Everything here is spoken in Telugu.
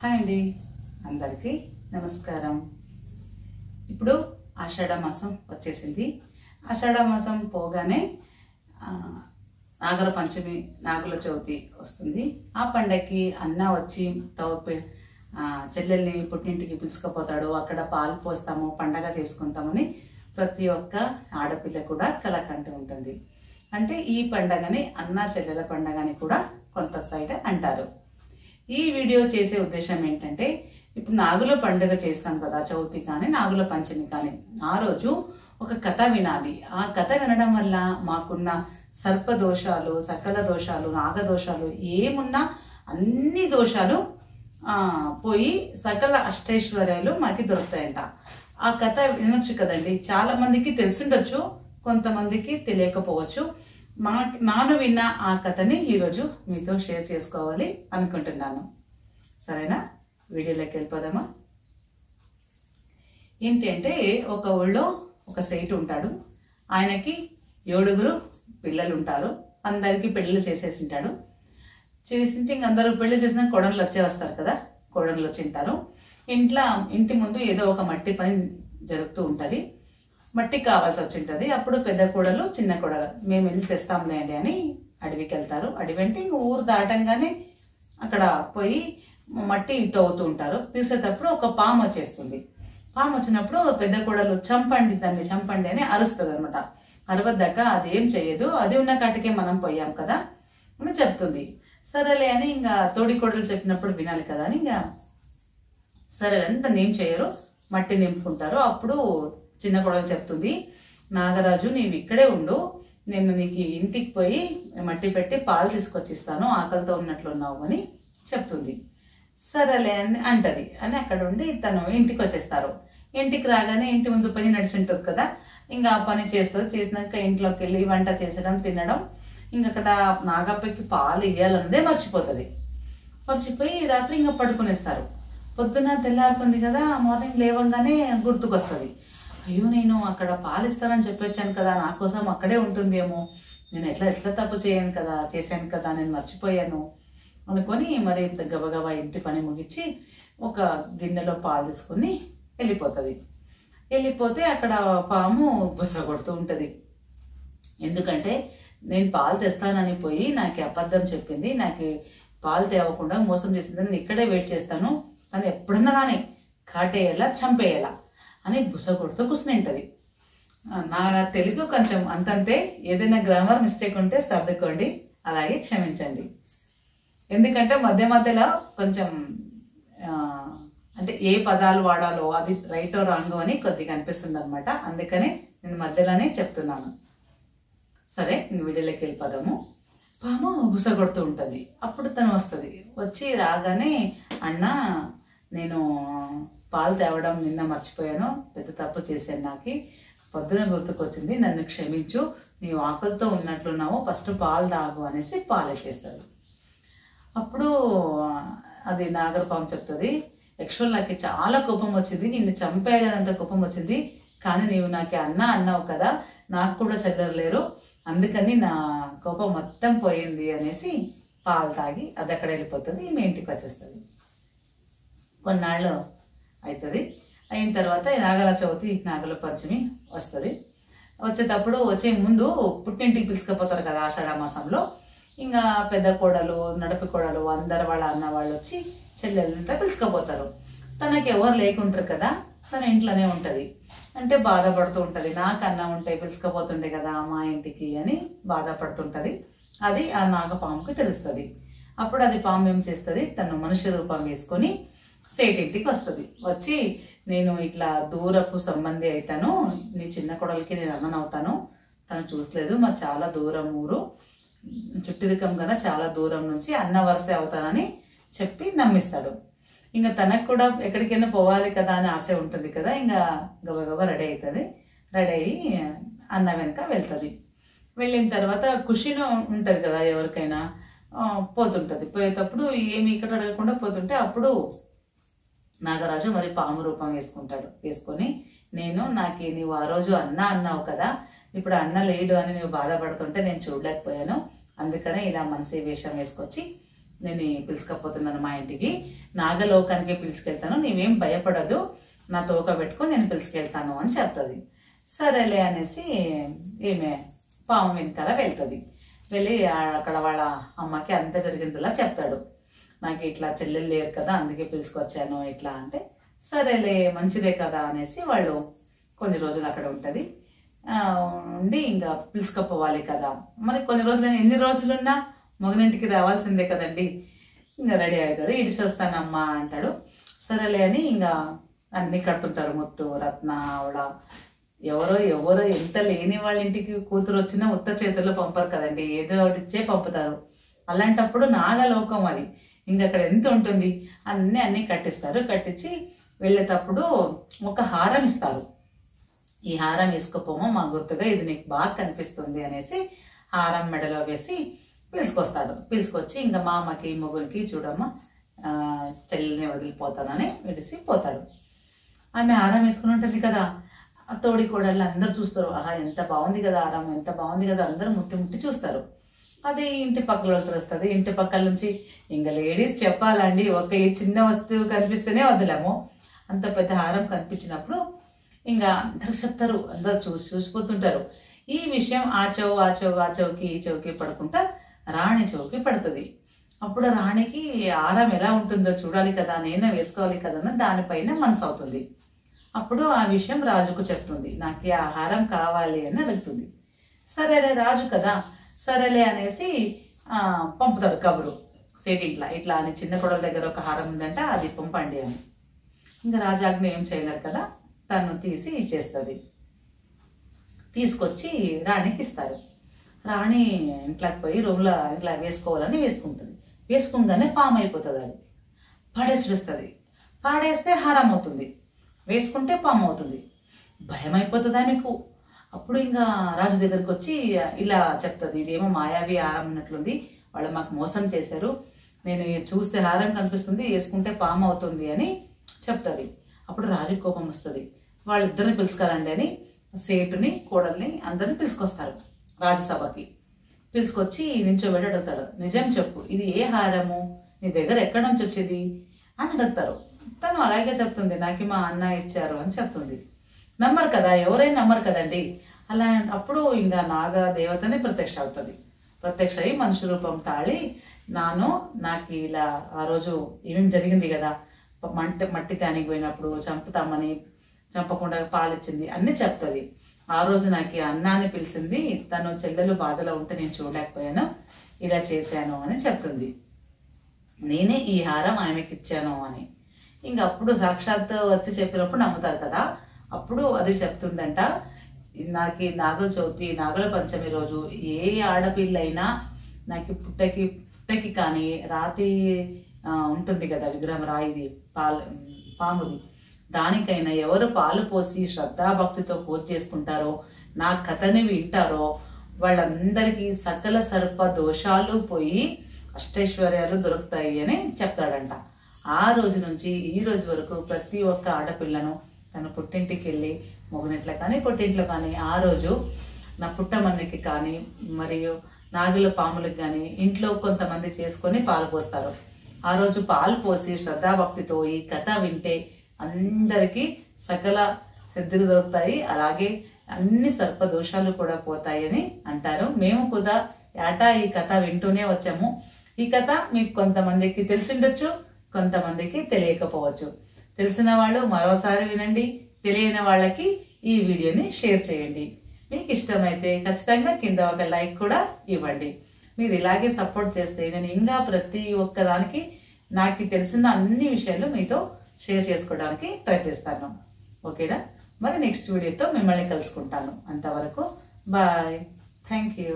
హాయ్ అండి, అందరికీ నమస్కారం. ఇప్పుడు ఆషాఢ మాసం వచ్చేసింది. ఆషాఢ మాసం పోగానే నాగర పంచమి, నాగుల చవితి వస్తుంది. ఆ పండగకి అన్న వచ్చి చెల్లెల్ని పుట్టింటికి పిలుచుకుపోతాడు. అక్కడ పాలు పోస్తాము, పండగ చేసుకుంటామని ప్రతి ఒక్క ఆడపిల్ల కూడా కలకంటూ ఉంటుంది. అంటే ఈ పండగని అన్న చెల్లెల పండగ అని కూడా కొంత సైడ్ అంటారు. ఈ వీడియో చేసే ఉద్దేశం ఏంటంటే, ఇప్పుడు నాగుల పండుగ చేస్తాం కదా, చవితి కానీ నాగుల పంచమి కానీ, ఆ రోజు ఒక కథ వినాలి. ఆ కథ వినడం వల్ల మాకున్న సర్పదోషాలు, సకల దోషాలు, నాగదోషాలు ఏమున్నా అన్ని దోషాలు పోయి సకల అష్టైశ్వర్యాలు మాకు దొరుకుతాయంట. ఆ కథ వినొచ్చు కదండి. చాలా మందికి తెలిసిండొచ్చు, కొంతమందికి తెలియకపోవచ్చు. నాను విన్న ఆ కథని ఈరోజు మీతో షేర్ చేసుకోవాలి అనుకుంటున్నాను. సరేనా? వీడియోలోకి వెళ్ళిపోదామా? ఏంటి అంటే, ఒక ఊళ్ళో ఒక సేటు ఉంటాడు. ఆయనకి 7 పిల్లలు ఉంటారు. అందరికీ పెళ్ళిళ్ళు చేసేసి ఉంటాడు. చేసింటే ఇంక అందరూ పెళ్లి చేసిన కోడళ్ళు వస్తారు కదా, కోడళ్ళు వచ్చి ఉంటారు. ఇంటి ముందు ఏదో ఒక మట్టి పని జరుగుతూ ఉంటుంది. మట్టి కావాల్సి వచ్చి ఉంటుంది. అప్పుడు పెద్ద కోడలు చిన్న కోడలు మేము వెళ్ళి తెస్తాంలేండి అని అడవికి వెళ్తారు. అడవి అంటే ఇంక ఊరు దాటంగానే అక్కడ పోయి మట్టి తవ్వుతూ ఉంటారు. తీసేటప్పుడు ఒక పాము వచ్చేస్తుంది. పాము వచ్చినప్పుడు పెద్ద కోడలు దాన్ని చంపండి అని అరుస్తుంది అనమాట. అరవద్దాక అది ఏం చెయ్యదు, అది ఉన్న కాటికే మనం పోయాం కదా అని చెప్తుంది. సరేలే అని ఇంకా తోడి కోడలు చెప్పినప్పుడు వినాలి కదా అని ఇంకా సరే అని దాన్ని ఏం చేయరు, మట్టి నింపుకుంటారు. అప్పుడు చిన్న కోడలు చెప్తుంది, నాగరాజు నీవు ఇక్కడే ఉండు, నేను నీకు ఇంటికి పోయి మట్టి పెట్టి పాలు తీసుకొచ్చిస్తాను, ఆకలితో ఉన్నట్లున్నావు అని చెప్తుంది. సరేలే అని అంటది. అని అక్కడ ఉండి తను ఇంటికి వచ్చేస్తారు. ఇంటికి రాగానే ఇంటి ముందు పని నడిచింటుంది కదా, ఇంకా ఆ పని చేస్తుంది. చేసినాక ఇంట్లోకి వెళ్ళి వంట చేసడం, తినడం, ఇంకక్కడ నాగప్పకి పాలు ఇవ్వాలన్నదే మర్చిపోతుంది. మర్చిపోయి రాత్రి ఇంకా పడుకునేస్తారు. పొద్దున తెల్లారుతుంది కదా, మార్నింగ్ లేవంగానే గుర్తుకొస్తుంది, అయ్యో నేను అక్కడ పాలు ఇస్తానని చెప్పొచ్చాను కదా, నా కోసం అక్కడే ఉంటుందేమో, నేను ఎట్లా తప్పు చేశాను కదా, నేను మర్చిపోయాను అనుకొని మరి గబగబా ఇంటి పని ముగించి ఒక గిన్నెలో పాలు తీసుకొని వెళ్ళిపోతుంది. వెళ్ళిపోతే అక్కడ పాము బుస కొడుతూ ఉంటుంది. ఎందుకంటే నేను పాలు తెస్తానని పోయి నాకు అబద్ధం చెప్పింది, నాకు పాలు తేవకుండా మోసం చేసింది, నేను ఇక్కడే వెయిట్ చేస్తాను, తను ఎప్పుడన్నా రాని కాటేయాలా చంపేయాలా అని బుస కొడుతూ కూర్చుని. నా తెలుగు కొంచెం అంతంతే, ఏదైనా గ్రామర్ మిస్టేక్ ఉంటే సర్దుకోండి, అలాగే క్షమించండి. ఎందుకంటే మధ్యలో కొంచెం అంటే ఏ పదాలు వాడాలో అది రైటో రాంగో అని కొద్దిగా అనిపిస్తుంది అనమాట. అందుకనే నేను మధ్యలోనే చెప్తున్నాను. సరే, వీడియోలోకి వెళ్ళిపోదాము. పాము బుస కొడుతూ ఉంటుంది. అప్పుడు తను వస్తుంది. వచ్చి రాగానే, అన్న నేను పాలు తేవడం నిన్న మర్చిపోయాను, పెద్ద తప్పు చేశాను, నాకు పొద్దున గుర్తుకొచ్చింది, నన్ను క్షమించు, నీవు ఆకలితో ఉన్నట్లున్నావు, ఫస్ట్ పాలు తాగు అనేసి పాలు ఇచ్చేస్తుంది. అప్పుడు అది నాగరపాము చెప్తుంది, యాక్చువల్ నాకు చాలా కోపం వచ్చింది, నిన్ను చంపేయాలన్నంత కోపం వచ్చింది, కానీ నీవు నాకు అన్నావు కదా, నాకు కూడా చెల్లరలేరు, అందుకని నా కోపం మొత్తం పోయింది అనేసి పాలు తాగి అది అక్కడ వెళ్ళిపోతుంది. మీ ఇంటికి వచ్చేస్తుంది. కొన్నాళ్ళు అవుతుంది. అయిన తర్వాత నాగల చవితి, నాగుల పంచమి వస్తుంది. వచ్చే ముందు పుట్టింటికి పిలుచుకుపోతారు కదా ఆషాఢ మాసంలో. ఇంకా పెద్ద కోడలు, నడుపు కోడలు, అందరు వాళ్ళ అన్న వాళ్ళు వచ్చి చెల్లెళ్ళంతా పిలుచుకుపోతారు. తనకి ఎవరు లేకుంటారు కదా, తన ఇంట్లోనే ఉంటుంది. అంటే బాధపడుతూ ఉంటుంది, నాకు అన్నం ఉంటే పిలుచుకుపోతుండే కదా మా ఇంటికి అని బాధపడుతుంటుంది. అది ఆ నాగపాముకి తెలుస్తుంది. అప్పుడు అది పాము ఏం చేస్తుంది, తను మనుష్య రూపం వేసుకొని సేటింటికి వస్తుంది. వచ్చి, నేను ఇట్లా దూరపు సంబంధి అవుతాను, నీ చిన్న కొడలకి నేను అన్ననవుతాను, తను చూసలేదు, మా చాలా దూరం ఊరు, చుట్టిరికం కన్నా చాలా దూరం నుంచి అన్న వరుస అవుతానని చెప్పి నమ్మిస్తాడు. ఇంకా తనకు కూడా ఎక్కడికైనా పోవాలి కదా అని ఆశ ఉంటుంది కదా, ఇంకా గబగబా రెడీ అవుతుంది. రెడీ అయ్యి అన్న వెనక వెళ్తుంది. వెళ్ళిన తర్వాత ఖుషిలో ఉంటుంది కదా ఎవరికైనా, పోతుంటుంది. పోయేటప్పుడు ఏమి ఇక్కడ అడగకుండా పోతుంటే అప్పుడు నాగరాజు మరి పాము రూపం వేసుకొని, నీవు ఆ రోజు అన్నావు కదా, ఇప్పుడు అన్న లేడు అని నువ్వు బాధపడుతుంటే నేను చూడలేకపోయాను, అందుకనే ఇలా మనసి వేషం వేసుకొచ్చి నేను పిలుచుకపోతున్నాను మా ఇంటికి, నాగలోకానికి పిలుచుకెళ్తాను, నీవేం భయపడదు, నా తోక పెట్టుకొని నేను పిలుచుకెళ్తాను అని చెప్తుంది. సరేలే అనేసి ఈమె పాము వెనకాల వెళ్తుంది. వెళ్ళి అక్కడ వాళ్ళ అమ్మకి అంత జరిగిందిలా చెప్తాడు. నాకు ఇట్లా చెల్లెలు లేరు కదా, అందుకే పిలుచుకొచ్చాను ఇట్లా అంటే, సరేలే మంచిదే కదా అనేసి వాళ్ళు కొన్ని రోజులు అక్కడ ఉంటుంది. ఉండి ఇంకా పిలుచుకపోవాలి కదా, మరి కొన్ని రోజులు ఎన్ని రోజులున్నా మగనింటికి రావాల్సిందే కదండి. ఇంకా రెడీ అవుతుంది. ఇడిచి వస్తానమ్మా అంటాడు. సరేలే అని ఇంకా అన్నీ కడుతుంటారు, ముత్తు రత్న ఆవిడ ఎవరో ఎంత లేని వాళ్ళ ఇంటికి కూతురు వచ్చినా ఉత్త చేతుల్లో పంపరు కదండి, ఏదో ఒకటి ఇచ్చే పంపుతారు. అలాంటప్పుడు నాగలోకం అది, ఇంకా అక్కడ ఎంత ఉంటుంది, అన్నీ కట్టిస్తారు. కట్టించి వెళ్ళేటప్పుడు ఒక హారం ఇస్తారు. ఈ హారం వేసుకోపోమో మా గుర్తుగా, ఇది నీకు బాగా కనిపిస్తుంది అనేసి హారం మెడలో వేసి పిలుచుకొస్తాడు. పిలుచుకొచ్చి ఇంకా మా అమ్మకి మొగురికి చూడమ్మ చెల్లిని వదిలిపోతానని విడిసి పోతాడు. ఆమె హారం వేసుకుని ఉంటుంది కదా, తోడి కోడళ్ళు అందరు చూస్తారు, ఆహా ఎంత బాగుంది కదా హారం, ఎంత బాగుంది కదా, అందరూ ముట్టి చూస్తారు. అది ఇంటి పక్కల వస్తుంది. ఇంటి పక్కల నుంచి ఇంకా లేడీస్ చెప్పాలండి, ఒక చిన్న వస్తువు కనిపిస్తేనే వదలము, అంత పెద్ద హారం కనిపించినప్పుడు ఇంకా అందరు చెప్తారు, అందరు చూసిపోతుంటారు. ఈ విషయం ఆ చౌకి ఈ చౌకి పడుకుంటా రాణి చౌకి పడుతుంది. అప్పుడు రాణికి హారం ఎలా ఉంటుందో చూడాలి కదా, నేనే వేసుకోవాలి కదా అని దానిపైన మనసు అవుతుంది. అప్పుడు ఆ విషయం రాజుకు చెప్తుంది, నాకు ఆ హారం కావాలి అని అడుగుతుంది. సరేలే రాజు కదా, సరేలే అనేసి పంపుతాడు కబురు సేటింట్లా, ఇట్లా అని చిన్న కొడల దగ్గర ఒక హారం ఉందంట, అది పంపండి అని. ఇంకా రాజాజ్ఞ ఏం చేయలేరు కదా, తను తీసి ఇచ్చేస్తుంది. తీసుకొచ్చి రాణికి ఇస్తారు. రాణి ఇంట్లోకి పోయి రూమ్లో ఇట్లా వేసుకోవాలని వేసుకుంటుంది. వేసుకుంటూనే పాము అయిపోతుంది. అది పాడేసిస్తుంది. పాడేస్తే హారం అవుతుంది, వేసుకుంటే పాము అవుతుంది. భయం అయిపోతుంది ఆమెకు. అప్పుడు ఇంకా రాజు దగ్గరికి వచ్చి ఇలా చెప్తుంది, ఇదేమో మాయావి హారం ఉన్నట్లుంది, వాళ్ళు మాకు మోసం చేశారు, నేను చూస్తే హారం కనిపిస్తుంది, వేసుకుంటే పాము అవుతుంది అని చెప్తుంది. అప్పుడు రాజు కోపం వస్తుంది. వాళ్ళిద్దరిని పిలుచుకోరండి అని సేటుని కోడల్ని అందరిని పిలుచుకొస్తారు రాజసభకి. పిలుచుకొచ్చి నించోబెట్టి అడుగుతాడు, నిజం చెప్పు, ఇది ఏ హారము, నీ దగ్గర ఎక్కడి నుంచి వచ్చేది అని అడుగుతారు. తను అలాగే చెప్తుంది, నాకు మా అన్న ఇచ్చారు అని చెప్తుంది. నమ్మరు కదా, ఎవరైనా నమ్మరు కదండి. అలా అప్పుడు ఇంకా నాగ దేవతని ప్రత్యక్ష అవుతుంది. ప్రత్యక్ష అయ్యి మనిషి రూపం తాళి, నాకు ఇలా ఆ రోజు ఏమేమి జరిగింది కదా, మట్టి తానికి పోయినప్పుడు చంపుతామని చంపకుండా పాలిచ్చింది అన్నీ చెప్తుంది. ఆ రోజు నాకు అన్నాన్ని పిలిచింది, తను చెల్లెలు బాధలో ఉంటే నేను చూడలేకపోయాను, ఇలా చేశాను అని చెప్తుంది. నేనే ఈ హారం ఆమెకి ఇచ్చాను అని. ఇంక అప్పుడు సాక్షాత్ వచ్చి చెప్పినప్పుడు నమ్ముతారు కదా. అప్పుడు అది చెప్తుందంట, నాకు నాగుల చవితి నాగుల పంచమి రోజు ఏ ఆడపిల్లైనా నాకు పుట్టకి కానీ రాతి ఉంటుంది కదా విగ్రహం, రాయిది పాముది, దానికైనా ఎవరు పాలు పోసి శ్రద్ధాభక్తితో పూజ చేసుకుంటారో, నా కథని వింటారో వాళ్ళందరికీ సకల సర్ప దోషాలు పోయి అష్టైశ్వర్యాలు దొరుకుతాయి అని చెప్తాడంట. ఆ రోజు నుంచి ఈ రోజు వరకు ప్రతి ఒక్క ఆడపిల్లను తన పుట్టింటికి వెళ్ళి మొగనింట్లో కానీ పుట్టింట్లో కానీ ఆ రోజు నా పుట్టమన్నికి కానీ మరియు నాగుల పాములకు కానీ ఇంట్లో కొంతమంది చేసుకొని పాలు పోస్తారు. ఆ రోజు పాలు పోసి శ్రద్ధాభక్తితో ఈ కథ వింటే అందరికీ సకల సిద్ధులు దొరుకుతాయి, అలాగే అన్ని సర్పదోషాలు కూడా పోతాయి అని అంటారు. మేము కూడా ఏటా ఈ కథ వింటూనే వచ్చాము. ఈ కథ మీకు కొంతమందికి తెలిసిండొచ్చు, కొంతమందికి తెలియకపోవచ్చు. తెలిసిన వాళ్ళు మరోసారి వినండి, తెలియని వాళ్ళకి ఈ వీడియోని షేర్ చేయండి. మీకు ఇష్టమైతే ఖచ్చితంగా కింద ఒక లైక్ కూడా ఇవ్వండి. మీరు ఇలాగే సపోర్ట్ చేస్తే నేను ఇంకా ప్రతి ఒక్కదానికి నాకు తెలిసిన అన్ని విషయాలు మీతో షేర్ చేసుకోవడానికి ట్రై చేస్తాను. ఓకేనా? మరి నెక్స్ట్ వీడియోతో మిమ్మల్ని కలుసుకుంటాను. అంతవరకు బాయ్. Thank you.